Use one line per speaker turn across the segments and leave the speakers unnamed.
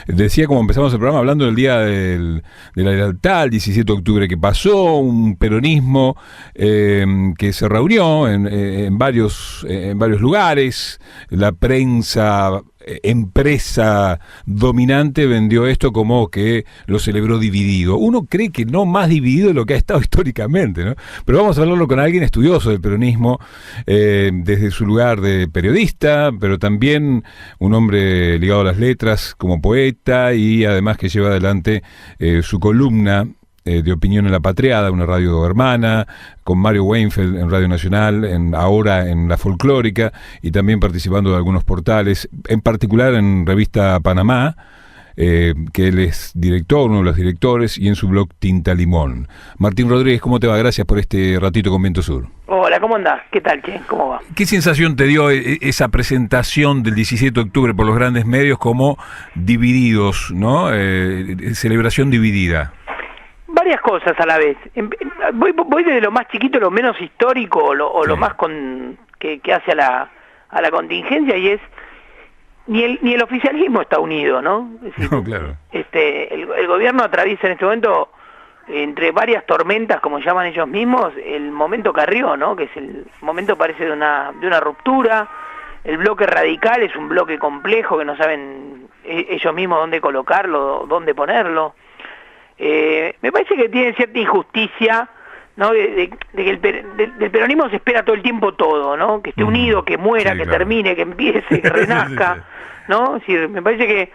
decía, como empezamos el programa, hablando del Día de la Lealtad, el 17 de octubre que pasó, un peronismo que se reunió en varios lugares, la prensa empresa dominante vendió esto como que lo celebró dividido. Uno cree que no más dividido de lo que ha estado históricamente, ¿no? Pero vamos a hablarlo con alguien estudioso del peronismo, desde su lugar de periodista, pero también un hombre ligado a las letras como poeta y además que lleva adelante su columna de Opinión en la Patriada, una radio hermana, con Mario Weinfeld en Radio Nacional, ahora en La Folclórica, y también participando de algunos portales, en particular en Revista Panamá, que él es director, uno de los directores, y en su blog Tinta Limón. Martín Rodríguez, ¿cómo te va? Gracias por este ratito con Viento Sur.
Hola, ¿cómo andás? ¿Qué tal, che? ¿Cómo va?
¿Qué sensación te dio esa presentación del 17 de octubre por los grandes medios como divididos, ¿no? Celebración dividida.
Varias cosas a la vez. Voy desde lo más chiquito, lo menos histórico, o lo más que hace a la contingencia, y es ni el oficialismo está unido, ¿no? Es decir,
no, claro.
El gobierno atraviesa en este momento, entre varias tormentas, como llaman ellos mismos, el momento Carrió, ¿no? Que es el momento, parece, de una ruptura. El bloque radical es un bloque complejo que no saben ellos mismos dónde colocarlo, dónde ponerlo. Me parece que tiene cierta injusticia, ¿no? De que del peronismo se espera todo el tiempo todo, ¿no? Que esté unido, que muera, sí, que claro, termine, que empiece, que renazca, ¿no? Es decir, me parece que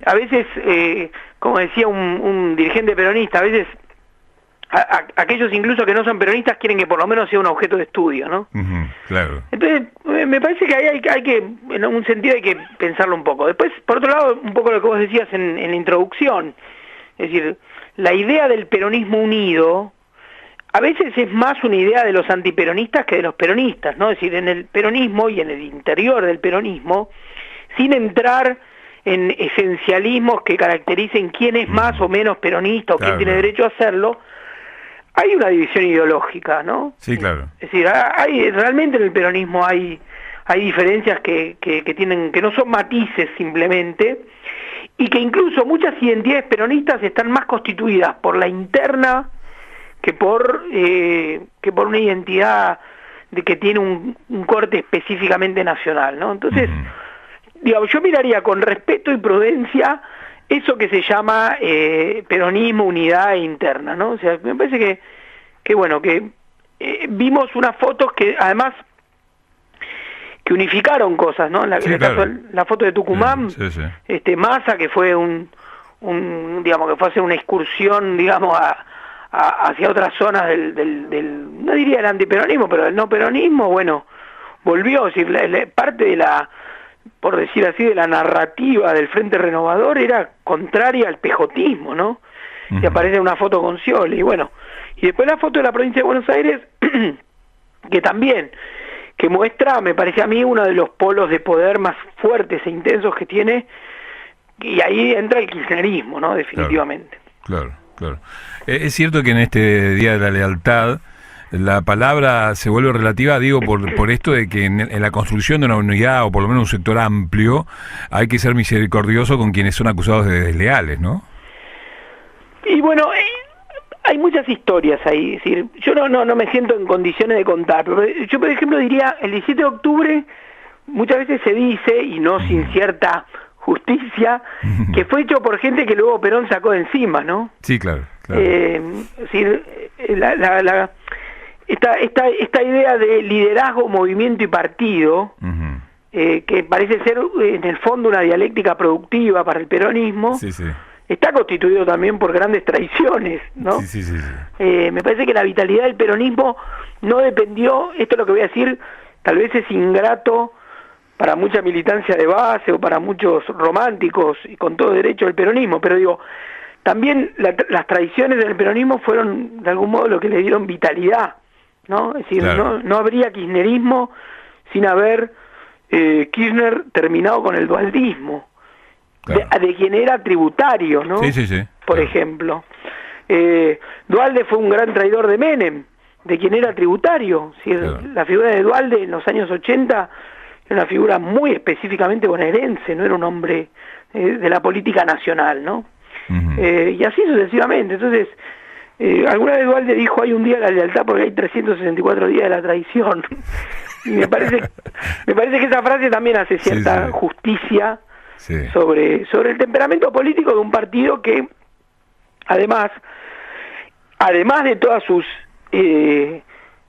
a veces, como decía un dirigente peronista, a veces aquellos incluso que no son peronistas quieren que por lo menos sea un objeto de estudio, ¿no?
Claro.
Entonces, me parece que ahí hay que, en un sentido hay que pensarlo un poco. Después, por otro lado, un poco lo que vos decías en la introducción, es decir, la idea del peronismo unido a veces es más una idea de los antiperonistas que de los peronistas, ¿no? Es decir, en el peronismo y en el interior del peronismo, sin entrar en esencialismos que caractericen quién es más o menos peronista o quién tiene derecho a hacerlo, hay una división ideológica, ¿no?
Sí, claro.
Es decir, realmente en el peronismo hay diferencias que no son matices simplemente, y que incluso muchas identidades peronistas están más constituidas por la interna que por una identidad que tiene un corte específicamente nacional, ¿no? Entonces, digamos, yo miraría con respeto y prudencia eso que se llama peronismo, unidad interna, ¿no? O sea, me parece que bueno, que vimos unas fotos que además que unificaron cosas, ¿no? En el caso de la foto de Tucumán, Massa, que fue digamos, que fue a hacer una excursión, digamos, hacia otras zonas no diría el antiperonismo, pero del no peronismo, bueno, volvió, es decir, parte de por decir así, de la narrativa del Frente Renovador era contraria al pejotismo, ¿no? Y aparece una foto con Scioli, y bueno, y después la foto de la provincia de Buenos Aires, que también, que muestra, me parece a mí, uno de los polos de poder más fuertes e intensos que tiene, y ahí entra el kirchnerismo, ¿no? Definitivamente.
Claro. Es cierto que en este Día de la Lealtad la palabra se vuelve relativa, digo, por esto de que en la construcción de una unidad, o por lo menos un sector amplio, hay que ser misericordioso con quienes son acusados de desleales, ¿no? Y bueno,
hay muchas historias ahí, es decir, yo no me siento en condiciones de contar, pero yo, por ejemplo, diría, el 17 de octubre muchas veces se dice, y no sin cierta justicia, que fue hecho por gente que luego Perón sacó de encima, ¿no?
Sí, claro.
Es decir, esta idea de liderazgo, movimiento y partido, que parece ser en el fondo una dialéctica productiva para el peronismo, está constituido también por grandes traiciones, ¿no? Me parece que la vitalidad del peronismo no dependió, esto es lo que voy a decir, tal vez es ingrato para mucha militancia de base o para muchos románticos y con todo derecho del peronismo, pero digo, también las traiciones del peronismo fueron de algún modo lo que le dieron vitalidad, ¿no? Es decir, no habría kirchnerismo sin haber Kirchner terminado con el dualdismo. De quien era tributario, ¿no? Por ejemplo. Duhalde fue un gran traidor de Menem, de quien era tributario. La figura de Duhalde en los años 80 era una figura muy específicamente bonaerense, no era un hombre de la política nacional, ¿no?
Ujú.
Y así sucesivamente. Entonces, alguna vez Dualde dijo, hay un día de la lealtad porque hay 364 días de la traición. Y me parece que esa frase también hace cierta
Sí.
justicia
Sí.
sobre el temperamento político de un partido que, además de todas sus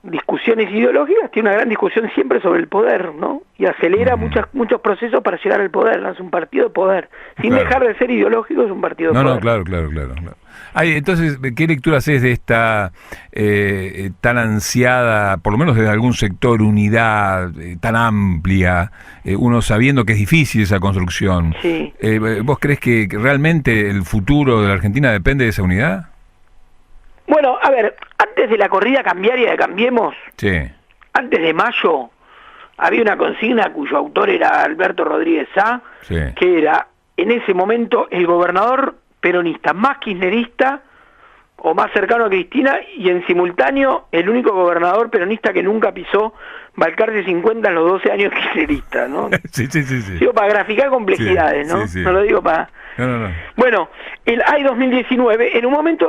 discusiones ideológicas, tiene una gran discusión siempre sobre el poder, ¿no? Y acelera muchos procesos para llegar al poder, ¿no? Es un partido de poder. Sin
Claro.
dejar de ser ideológico, es un partido de
No,
poder.
no, claro. Ay, entonces, ¿qué lectura haces de esta tan ansiada, por lo menos desde algún sector, unidad tan amplia, uno sabiendo que es difícil esa construcción?
Sí.
¿Vos crees que realmente el futuro de la Argentina depende de esa unidad?
Bueno, a ver, antes de la corrida cambiaria de Cambiemos,
Sí,
antes de mayo, había una consigna cuyo autor era Alberto Rodríguez Sá,
sí.
que era, en ese momento, el gobernador peronista más kirchnerista o más cercano a Cristina, y en simultáneo el único gobernador peronista que nunca pisó Balcarce 50 en los 12 años kirchneristas, ¿no?
Sí.
Digo, para graficar complejidades,
Sí,
¿no?
sí.
No lo digo para...
No.
Bueno, el AI 2019, en un momento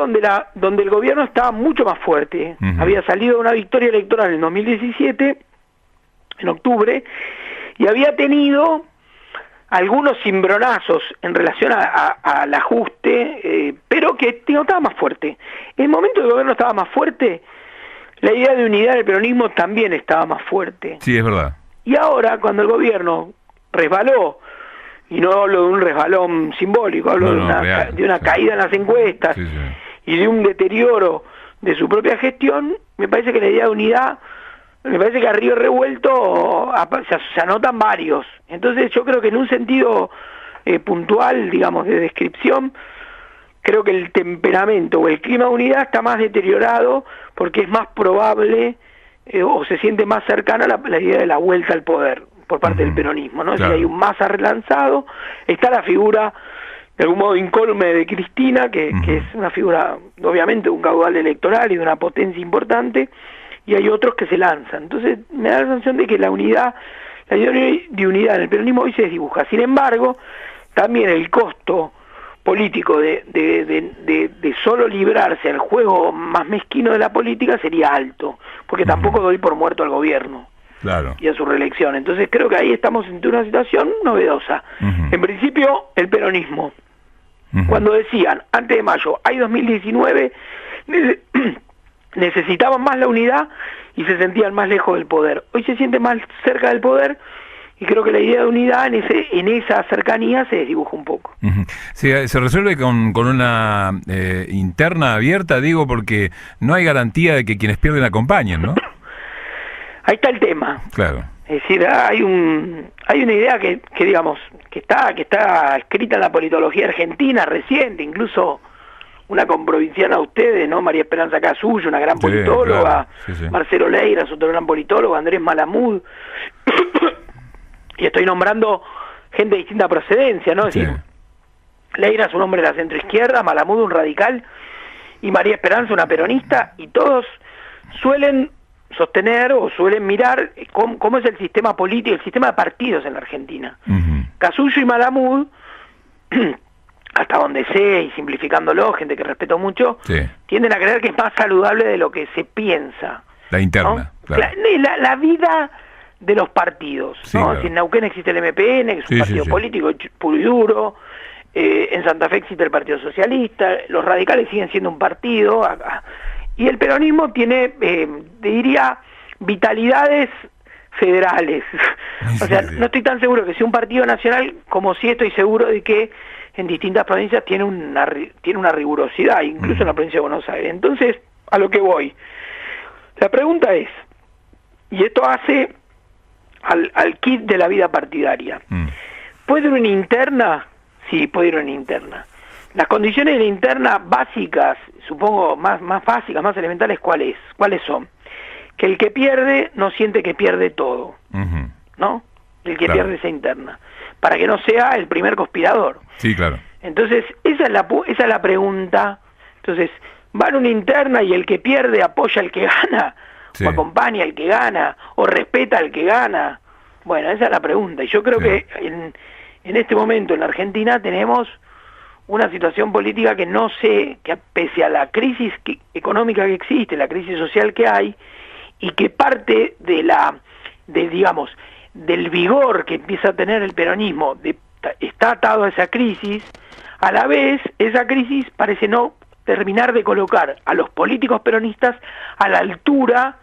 donde el gobierno estaba mucho más fuerte,
Ujú.
había salido una victoria electoral en 2017, en octubre, y había tenido algunos cimbronazos en relación al ajuste, pero que estaba más fuerte. En el momento que el gobierno estaba más fuerte, la idea de unidad del peronismo también estaba más fuerte.
Sí, es verdad.
Y ahora, cuando el gobierno resbaló, y no hablo de un resbalón simbólico, hablo
real,
de una
sí.
caída en las encuestas
Sí.
y de un deterioro de su propia gestión, me parece que la idea de unidad, me parece que a río revuelto se anotan varios. Entonces yo creo que en un sentido puntual, digamos, de descripción, creo que el temperamento o el clima de unidad está más deteriorado porque es más probable o se siente más cercana la idea de la vuelta al poder por parte del peronismo, ¿no?
Claro.
Si hay un Massa relanzado, está la figura de algún modo incólume de Cristina, que es una figura obviamente de un caudal electoral y de una potencia importante, y hay otros que se lanzan. Entonces me da la sensación de que la idea de unidad en el peronismo hoy se desdibuja. Sin embargo, también el costo político de solo librarse al juego más mezquino de la política sería alto, porque tampoco doy por muerto al gobierno
Claro.
y a su reelección. Entonces creo que ahí estamos en una situación novedosa. En principio, el peronismo, cuando decían, antes de mayo, hay 2019, necesitaban más la unidad y se sentían más lejos del poder. Hoy se siente más cerca del poder y creo que la idea de unidad en esa cercanía se desdibuja un poco.
Se resuelve con una interna abierta, digo, porque no hay garantía de que quienes pierden acompañen, ¿no?
Ahí está el tema.
Claro.
Es decir, hay una idea que digamos que está escrita en la politología argentina reciente, incluso una comprovinciana de ustedes, ¿no? María Esperanza Casullo, una gran
Sí,
politóloga,
claro. Sí.
Marcelo Leiras, otro gran politólogo, Andrés Malamud, y estoy nombrando gente de distinta procedencia, ¿no? Es
Sí.
decir, Leiras un hombre de la centroizquierda, Malamud un radical, y María Esperanza una peronista, y todos suelen sostener o suelen mirar cómo es el sistema político, el sistema de partidos en la Argentina. Casullo y Malamud, hasta donde sé, y simplificándolo, gente que respeto mucho,
Sí.
tienden a creer que es más saludable de lo que se piensa.
La interna,
¿no?
claro.
La vida de los partidos,
Sí,
¿no?
claro.
Si en Neuquén existe el MPN, que es un
Sí,
partido
sí.
político puro y duro, en Santa Fe existe el Partido Socialista, los radicales siguen siendo un partido, y el peronismo tiene, diría, vitalidades federales. O sea,
Sí.
no estoy tan seguro que sea un partido nacional como sí estoy seguro de que en distintas provincias tiene una rigurosidad, incluso en la provincia de Buenos Aires. Entonces, a lo que voy. La pregunta es, y esto hace al kit de la vida partidaria, ¿puede ir una interna? Sí, puede ir una interna. Las condiciones de la interna básicas, supongo más básicas, más elementales, ¿cuáles son? Que el que pierde no siente que pierde todo, ¿no? El que
Claro.
pierde esa interna, para que no sea el primer conspirador.
Sí, claro.
Entonces, esa es la pregunta. Entonces, va en una interna y el que pierde apoya al que gana,
Sí.
o acompaña al que gana, o respeta al que gana. Bueno, esa es la pregunta. Y yo creo
Sí.
que en este momento en la Argentina tenemos una situación política que que pese a la crisis económica que existe, la crisis social que hay, y que parte digamos, del vigor que empieza a tener el peronismo, está atado a esa crisis, a la vez esa crisis parece no terminar de colocar a los políticos peronistas a la altura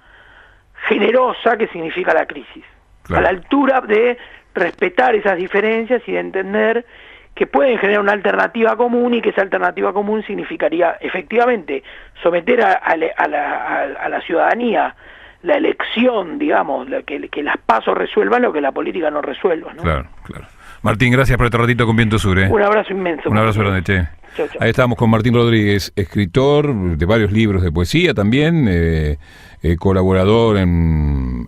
generosa que significa la crisis, a la altura de respetar esas diferencias y de entender que pueden generar una alternativa común, y que esa alternativa común significaría efectivamente someter a la ciudadanía la elección, digamos, que las PASO resuelvan lo que la política no resuelva, ¿no?
Claro, claro. Martín, gracias por este ratito con Viento Sur.
Un abrazo inmenso.
Un abrazo grande, che.
Chau, chau.
Ahí estamos con Martín Rodríguez, escritor de varios libros de poesía también, colaborador en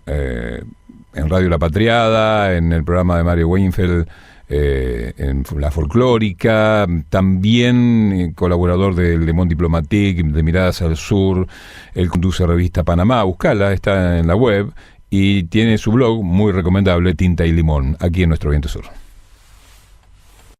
Radio La Patriada, en el programa de Mario Weinfeld, en La Folclórica, también colaborador del Le Monde Diplomatique, de Miradas al Sur. Él conduce revista Panamá, buscala, está en la web, y tiene su blog muy recomendable, Tinta y Limón, aquí en nuestro Viento Sur.